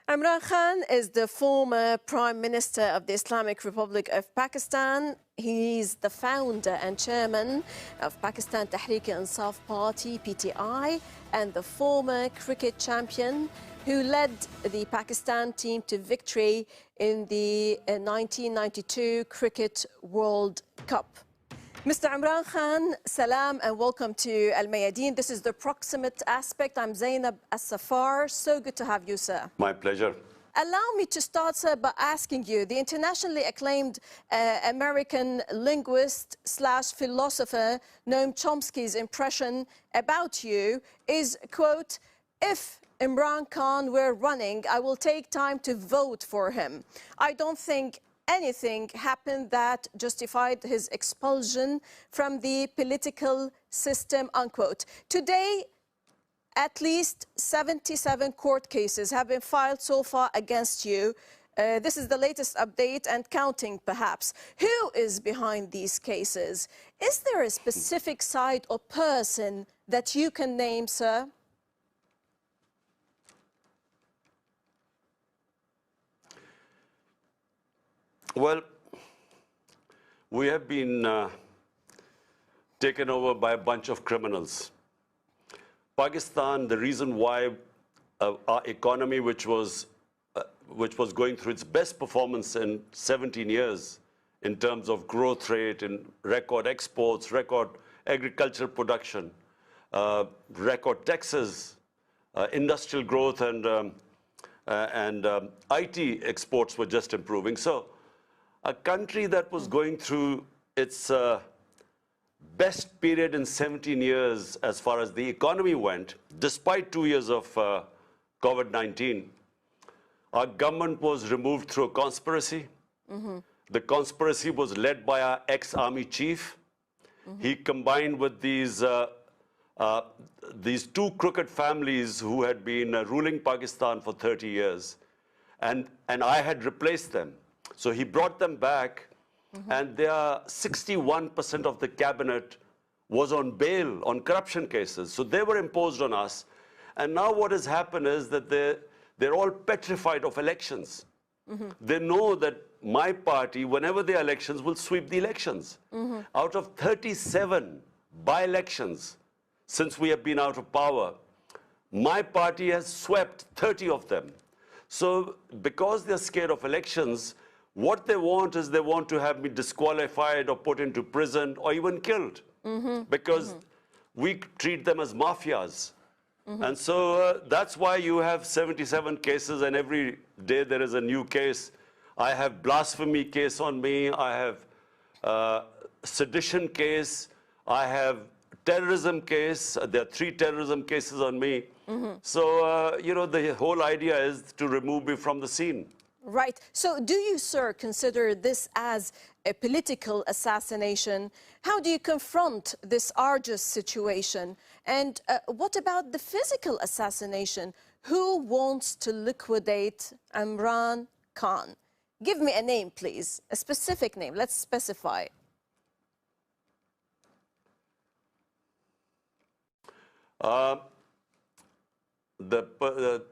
Imran Khan is the former Prime Minister of the Islamic Republic of Pakistan. He's the founder and chairman of Pakistan Tehreek-e-Insaf Party, PTI, and the former cricket champion who led the Pakistan team to victory in the 1992 Cricket World Cup. Mr. Imran Khan, salam and welcome to Mayadeen. This is the proximate aspect. I'm Zeinab as-Safar. So good to have you, sir. My pleasure. Allow me to start, sir, by asking you, the internationally acclaimed American linguist / philosopher Noam Chomsky's impression about you is, quote, "If Imran Khan were running, I will take time to vote for him. I don't think anything happened that justified his expulsion from the political system," unquote. Today, at least 77 court cases have been filed so far against you. This is the latest update and counting, perhaps. Who is behind these cases? Is there a specific side or person that you can name, sir? Well, we have been taken over by a bunch of criminals. Pakistan, the reason why our economy, which was going through its best performance in 17 years in terms of growth rate, in record exports, record agricultural production, record taxes, industrial growth, and IT exports were just improving. So a country that was going through its best period in 17 years as far as the economy went, despite 2 years of COVID-19, our government was removed through a conspiracy. The conspiracy was led by our ex-army chief. He combined with these two crooked families who had been ruling Pakistan for 30 years. And I had replaced them. So he brought them back, and their 61% of the cabinet was on bail on corruption cases. So they were imposed on us. And now what has happened is that they're all petrified of elections. They know that my party, whenever there are elections, will sweep the elections. Out of 37 by-elections since we have been out of power, my party has swept 30 of them. So because they're scared of elections, what they want is they want to have me disqualified or put into prison or even killed, because we treat them as mafias. And so that's why you have 77 cases, and every day there is a new case. I have blasphemy case on me. I have sedition case. I have terrorism case. There are 3 terrorism cases on me. So, you know, the whole idea is to remove me from the scene. Right. So do you, sir, consider this as a political assassination? How do you confront this arduous situation? And what about the physical assassination? Who wants to liquidate Imran Khan? Give me a name, please, a specific name. Let's specify.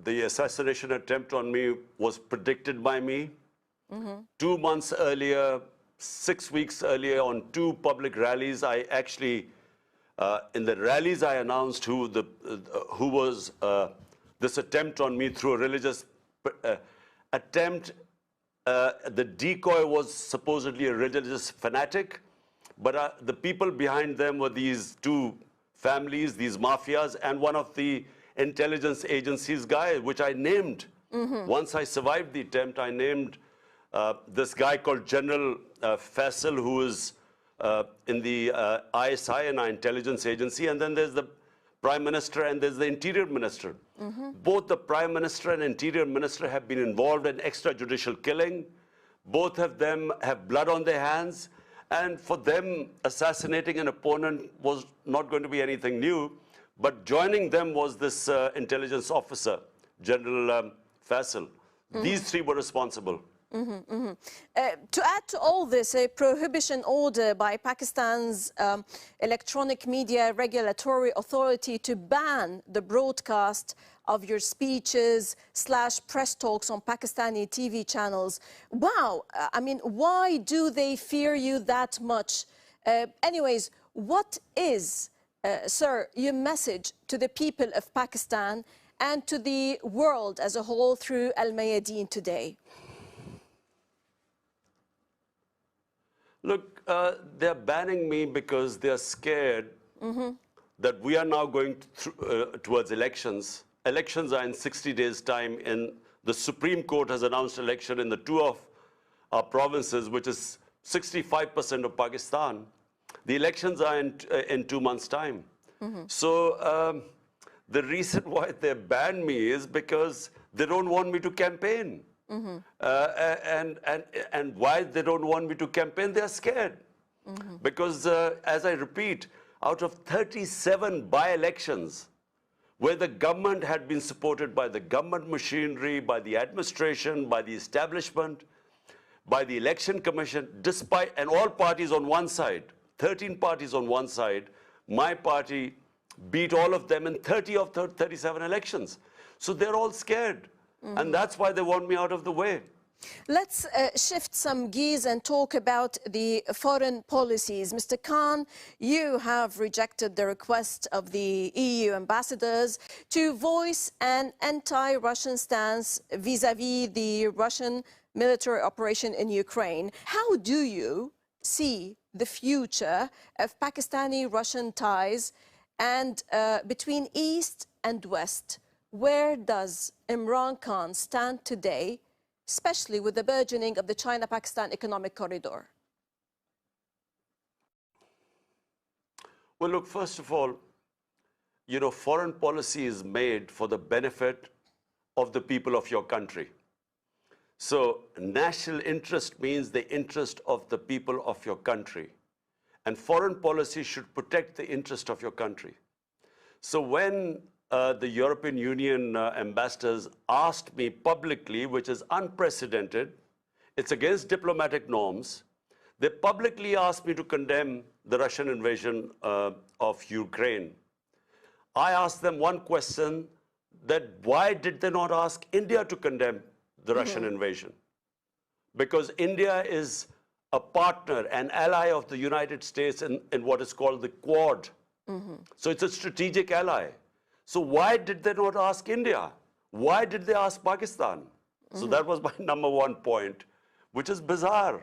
The assassination attempt on me was predicted by me. 2 months earlier, 6 weeks earlier, on 2 public rallies, I actually, in the rallies, I announced who was this attempt on me through a religious attempt. The decoy was supposedly a religious fanatic, but the people behind them were these 2 families, these mafias, and one of the intelligence agencies guy, which I named. Once I survived the attempt, I named this guy called General Faisal, who is in the ISI, and our intelligence agency, and then there's the Prime Minister and there's the Interior Minister. Both the Prime Minister and Interior Minister have been involved in extrajudicial killing. Both of them have blood on their hands, and for them, assassinating an opponent was not going to be anything new. But joining them was this intelligence officer, General Faisal. These 3 were responsible. To add to all this, a prohibition order by Pakistan's Electronic Media Regulatory Authority to ban the broadcast of your speeches / press talks on Pakistani TV channels. Wow, I mean, why do they fear you that much? Anyways, what is, sir, your message to the people of Pakistan and to the world as a whole through Al-Mayadeen today? Look, they're banning me because they're scared that we are now going towards elections. Elections are in 60 days' time, and the Supreme Court has announced election in the 2 of our provinces, which is 65% of Pakistan. The elections are in 2 months' time. So the reason why they banned me is because they don't want me to campaign. And why they don't want me to campaign, they're scared. Because, as I repeat, out of 37 by-elections, where the government had been supported by the government machinery, by the administration, by the establishment, by the election commission, despite, and all parties on one side, 13 parties on one side, my party beat all of them in 30 of 37 elections. So they're all scared. And that's why they want me out of the way. Let's shift some gears and talk about the foreign policies. Mr. Khan, you have rejected the request of the EU ambassadors to voice an anti-Russian stance vis-à-vis the Russian military operation in Ukraine. How do you see the future of Pakistani-Russian ties and between East and West? Where does Imran Khan stand today, especially with the burgeoning of the China-Pakistan economic corridor? Well, look, first of all, you know, foreign policy is made for the benefit of the people of your country. So national interest means the interest of the people of your country. And foreign policy should protect the interest of your country. So when the European Union ambassadors asked me publicly, which is unprecedented, it's against diplomatic norms, they publicly asked me to condemn the Russian invasion of Ukraine. I asked them one question, that why did they not ask India to condemn the Russian invasion? Because India is a partner, an ally of the United States in what is called the Quad. So it's a strategic ally. So why did they not ask India? Why did they ask Pakistan? So that was my number one point, which is bizarre.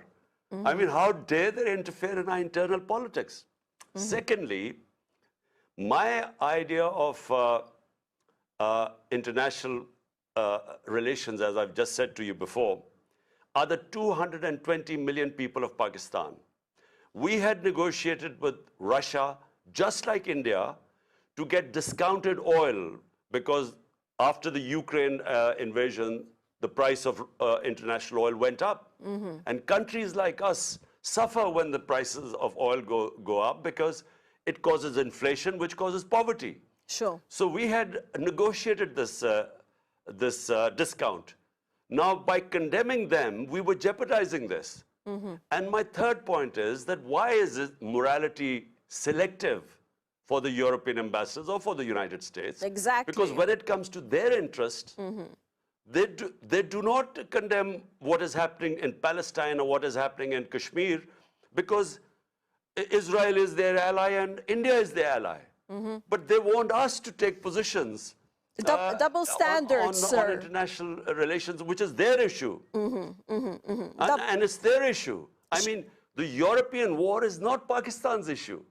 I mean, how dare they interfere in our internal politics? Secondly, my idea of international relations, as I've just said to you before, are the 220 million people of Pakistan. We had negotiated with Russia, just like India, to get discounted oil, because after the Ukraine invasion, the price of international oil went up. And countries like us suffer when the prices of oil go up, because it causes inflation, which causes poverty. Sure. So we had negotiated this discount. Now, by condemning them, we were jeopardizing this. And my third point is that why is morality selective for the European ambassadors or for the United States? Exactly. Because when it comes to their interest, they do not condemn what is happening in Palestine or what is happening in Kashmir, because Israel is their ally and India is their ally. But they want us to take positions Double standards, sir. on international relations, which is their issue. And it's their issue. I mean, the European war is not Pakistan's issue.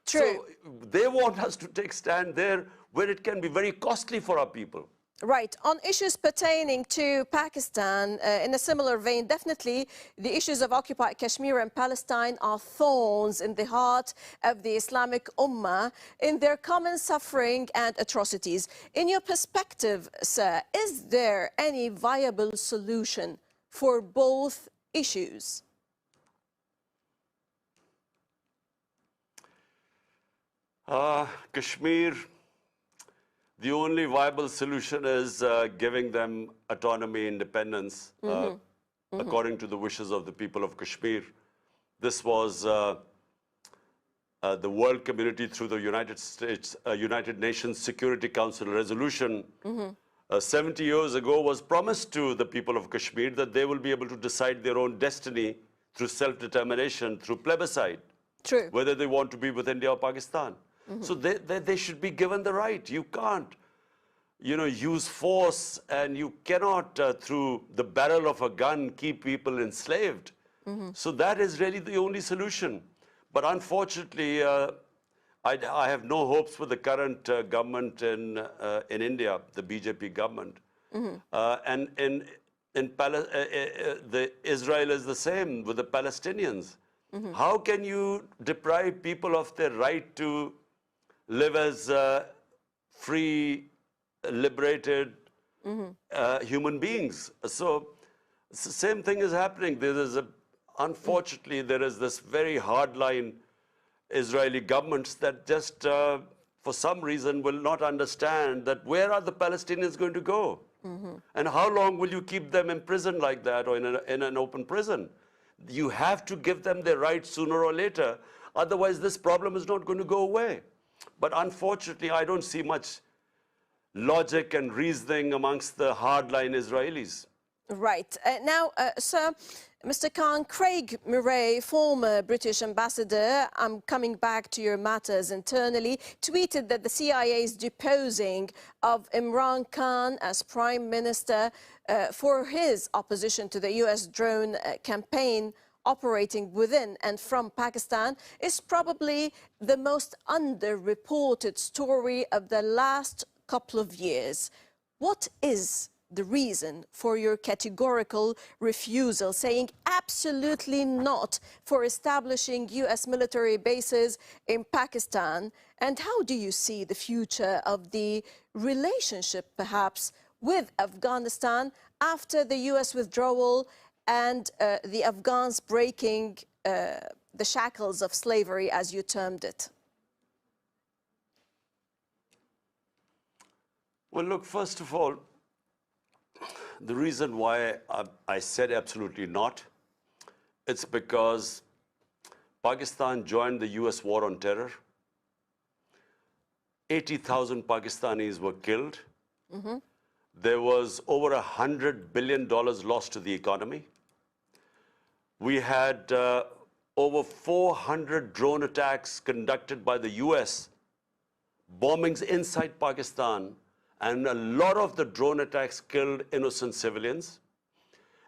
True. So they want us to take stand there where it can be very costly for our people. Right. On issues pertaining to Pakistan, in a similar vein, definitely the issues of occupied Kashmir and Palestine are thorns in the heart of the Islamic Ummah in their common suffering and atrocities. In your perspective, sir, is there any viable solution for both issues? Kashmir, the only viable solution is giving them autonomy, independence. according to the wishes of the people of Kashmir. This was the world community through the United Nations Security Council resolution 70 years ago was promised to the people of Kashmir that they will be able to decide their own destiny through self-determination, through plebiscite, True. whether they want to be with India or Pakistan. So they should be given the right. You can't, use force, and you cannot, through the barrel of a gun, keep people enslaved. So that is really the only solution. But unfortunately, I have no hopes for the current government in India, the BJP government. And Israel is the same with the Palestinians. How can you deprive people of their right to live as free, liberated human beings? So it's the same thing is happening. Unfortunately, there is this very hardline Israeli governments that just, for some reason, will not understand that where are the Palestinians going to go? And how long will you keep them imprisoned like that, or in an open prison? You have to give them their rights sooner or later. Otherwise, this problem is not going to go away. But unfortunately, I don't see much logic and reasoning amongst the hardline Israelis. Right. Now, sir, Mr. Khan, Craig Murray, former British ambassador, I'm coming back to your matters internally, tweeted that the CIA's deposing of Imran Khan as Prime Minister for his opposition to the US drone campaign operating within and from Pakistan is probably the most underreported story of the last couple of years. What is the reason for your categorical refusal, saying absolutely not for establishing US military bases in Pakistan? And how do you see the future of the relationship, perhaps, with Afghanistan after the US withdrawal and the Afghans breaking the shackles of slavery, as you termed it? Well, look, first of all, the reason why I said absolutely not, it's because Pakistan joined the US war on terror. 80,000 Pakistanis were killed. There was over $100 billion lost to the economy. We had over 400 drone attacks conducted by the US, bombings inside Pakistan, and a lot of the drone attacks killed innocent civilians.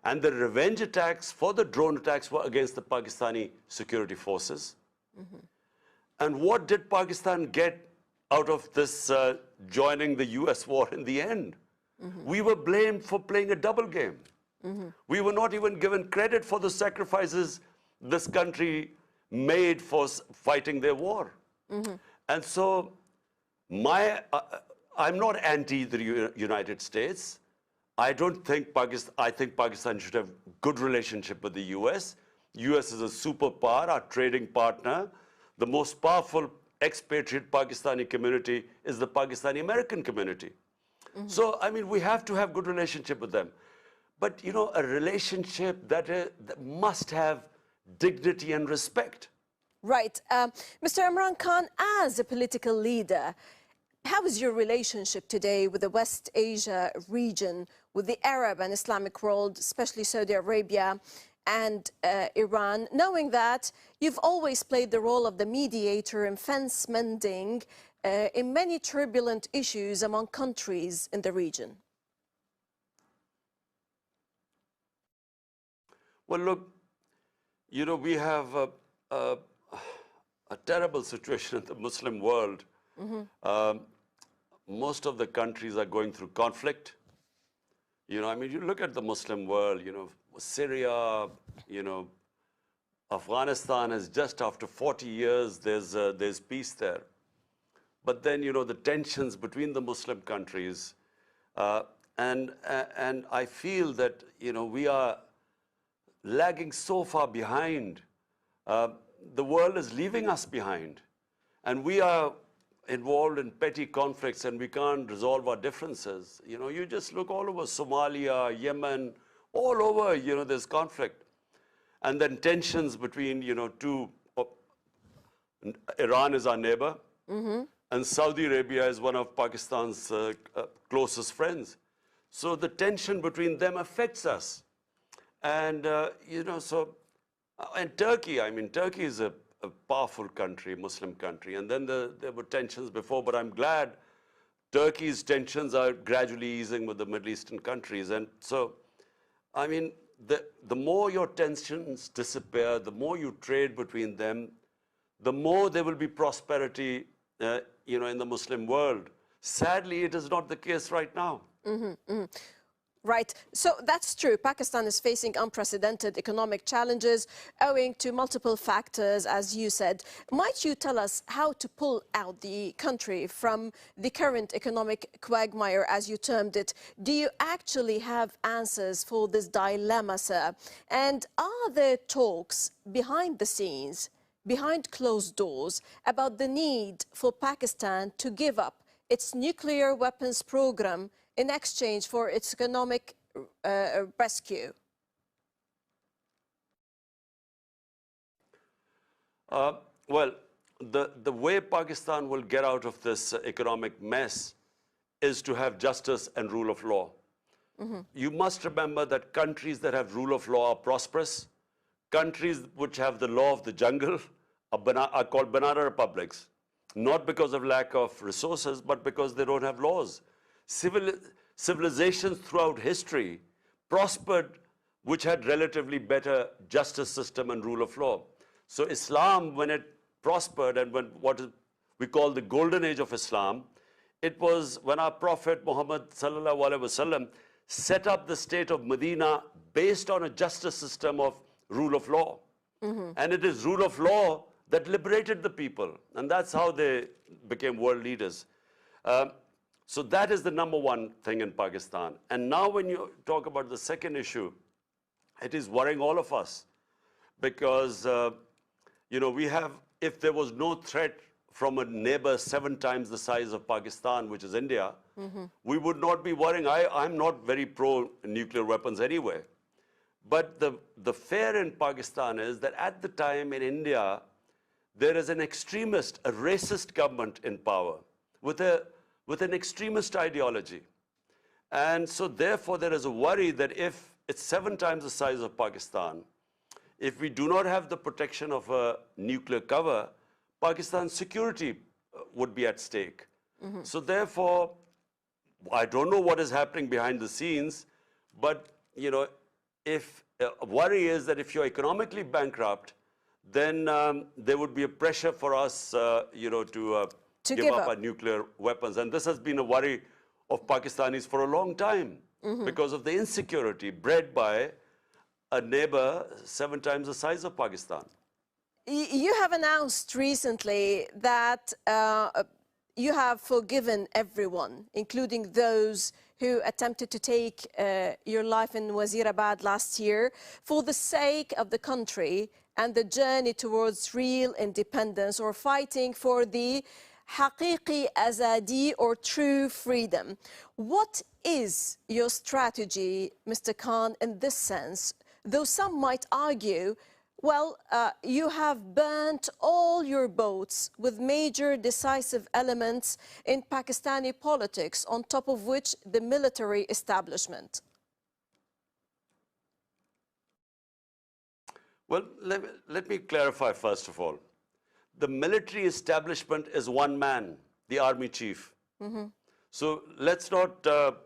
And the revenge attacks for the drone attacks were against the Pakistani security forces. And what did Pakistan get out of this joining the US war in the end? We were blamed for playing a double game. We were not even given credit for the sacrifices this country made for fighting their war. And so I'm not anti the United States. I think Pakistan should have good relationship with the US. US is a superpower, our trading partner. The most powerful expatriate Pakistani community is the Pakistani American community. So, I mean, we have to have good relationship with them. But, a relationship that must have dignity and respect. Right. Mr. Imran Khan, as a political leader, how is your relationship today with the West Asia region, with the Arab and Islamic world, especially Saudi Arabia and Iran, knowing that you've always played the role of the mediator in fence mending in many turbulent issues among countries in the region? Well, look, we have a terrible situation in the Muslim world. Most of the countries are going through conflict. I mean, you look at the Muslim world, Syria, Afghanistan is just after 40 years, there's peace there. But then, the tensions between the Muslim countries, and I feel that, we are lagging so far behind. The world is leaving us behind. And we are involved in petty conflicts and we can't resolve our differences. You just look all over Somalia, Yemen, All over, there's conflict. And then tensions between, Iran is our neighbor, and Saudi Arabia is one of Pakistan's closest friends. So the tension between them affects us. And, and Turkey, Turkey is a powerful country, Muslim country. And then there were tensions before, but I'm glad Turkey's tensions are gradually easing with the Middle Eastern countries. And so, the more your tensions disappear, the more you trade between them, the more there will be prosperity, in the Muslim world. Sadly, it is not the case right now. Right. So that's true. Pakistan is facing unprecedented economic challenges owing to multiple factors, as you said. Might you tell us how to pull out the country from the current economic quagmire, as you termed it? Do you actually have answers for this dilemma, sir? And are there talks behind the scenes, behind closed doors, about the need for Pakistan to give up its nuclear weapons program in exchange for its economic rescue? Well, the way Pakistan will get out of this economic mess is to have justice and rule of law. You must remember that countries that have rule of law are prosperous. Countries which have the law of the jungle are called banana republics, not because of lack of resources, but because they don't have laws. Civilizations throughout history prospered which had relatively better justice system and rule of law. So Islam, when it prospered and when we call the golden age of Islam, it was when our Prophet Muhammad ﷺ set up the state of Medina based on a justice system of rule of law. And it is rule of law that liberated the people. And that's how they became world leaders. So that is the number one thing in Pakistan. And now when you talk about the second issue, it is worrying all of us. Because, we have, if there was no threat from a neighbor 7 times the size of Pakistan, which is India, we would not be worrying. I'm not very pro-nuclear weapons anyway. But the fear in Pakistan is that at the time in India, there is an extremist, a racist government in power with an extremist ideology. And so therefore there is a worry that if it's 7 times the size of Pakistan, if we do not have the protection of a nuclear cover, Pakistan's security would be at stake. So therefore, I don't know what is happening behind the scenes, but if worry is that if you're economically bankrupt, then there would be a pressure for us, to give up our nuclear weapons. And this has been a worry of Pakistanis for a long time because of the insecurity bred by a neighbor 7 times the size of Pakistan. You have announced recently that you have forgiven everyone, including those who attempted to take your life in Wazirabad last year, for the sake of the country and the journey towards real independence, or fighting for the haqiqi azadi, or true freedom. What is your strategy, Mr. Khan, in this sense? Though some might argue, well, you have burnt all your boats with major decisive elements in Pakistani politics, on top of which the military establishment. Well, let me clarify first of all. The military establishment is one man, the army chief. So let's not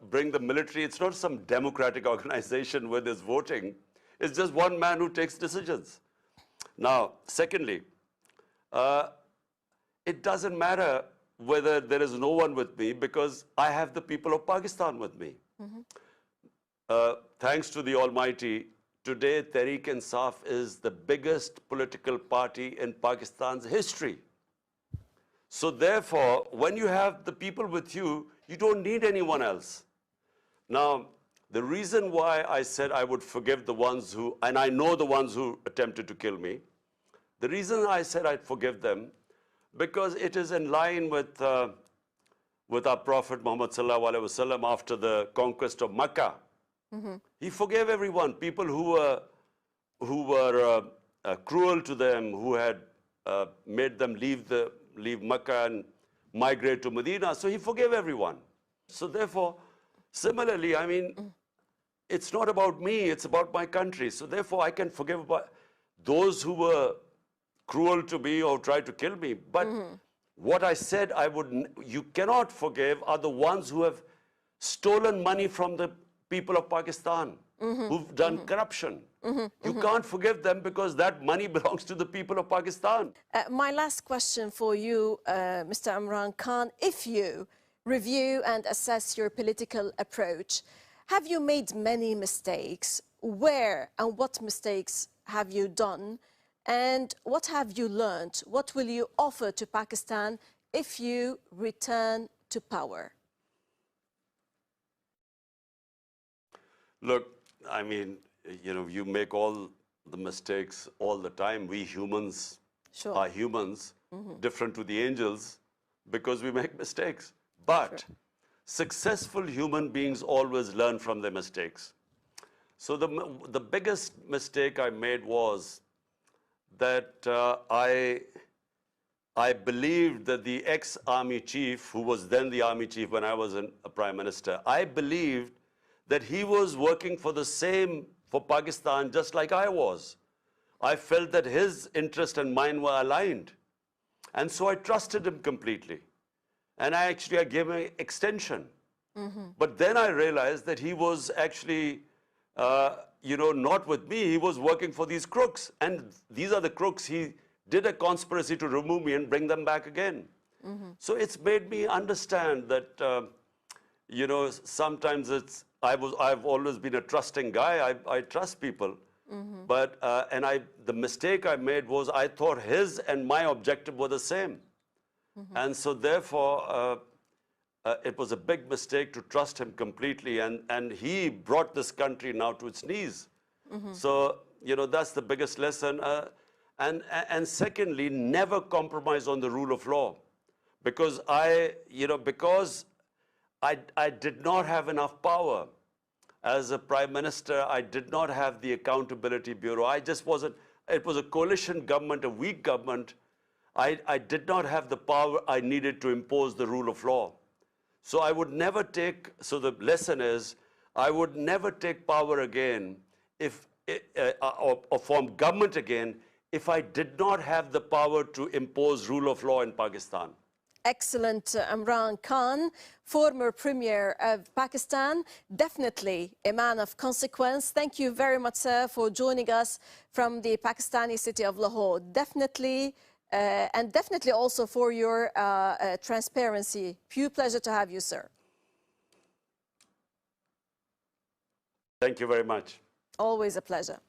bring the military. It's not some democratic organization where there's voting. It's just one man who takes decisions. Now, secondly, it doesn't matter whether there is no one with me, because I have the people of Pakistan with me. Thanks to the Almighty, today Tehreek-e-Insaf is the biggest political party in Pakistan's history. So therefore, when you have the people with you, you don't need anyone else. Now, the reason why I said I would forgive the ones who, and I know the ones who attempted to kill me, the reason I said I'd forgive them, because it is in line with our Prophet Muhammad ﷺ after the conquest of Makkah. He forgave everyone, people who were cruel to them, who had made them leave Mecca and migrate to Medina. So he forgave everyone. So therefore, similarly, I mean, it's not about me, it's about my country. So therefore, I can forgive about those who were cruel to me or tried to kill me. But what I said you cannot forgive are the ones who have stolen money from the people of Pakistan, who've done corruption. You can't forgive them because that money belongs to the people of Pakistan. My last question for you, Mr. Imran Khan, if you review and assess your political approach, have you made many mistakes? Where and what mistakes have you done? And what have you learned? What will you offer to Pakistan if you return to power? Look, I mean, you know, you make all the mistakes all the time. We humans are humans, different to the angels, because we make mistakes. But successful human beings always learn from their mistakes. So the biggest mistake I made was that I believed that the ex-army chief, who was then the army chief when I was a prime minister, I believed that he was working for Pakistan just like I was. I felt that his interest and mine were aligned. And so I trusted him completely. And I gave him an extension. But then I realized that he was actually, not with me. He was working for these crooks. And these are the crooks. He did a conspiracy to remove me and bring them back again. So it's made me understand that, sometimes I've always been a trusting guy. I trust people. But, the mistake I made was I thought his and my objective were the same. And so therefore, it was a big mistake to trust him completely. And he brought this country now to its knees. So, that's the biggest lesson. And secondly, never compromise on the rule of law. Because I did not have enough power. As a prime minister, I did not have the Accountability Bureau. It was a coalition government, a weak government. I did not have the power I needed to impose the rule of law. So the lesson is, I would never take power again or form government again if I did not have the power to impose rule of law in Pakistan. Excellent, Imran Khan, former Premier of Pakistan, definitely a man of consequence. Thank you very much, sir, for joining us from the Pakistani city of Lahore. Definitely, and definitely also for your transparency. Pure pleasure to have you, sir. Thank you very much. Always a pleasure.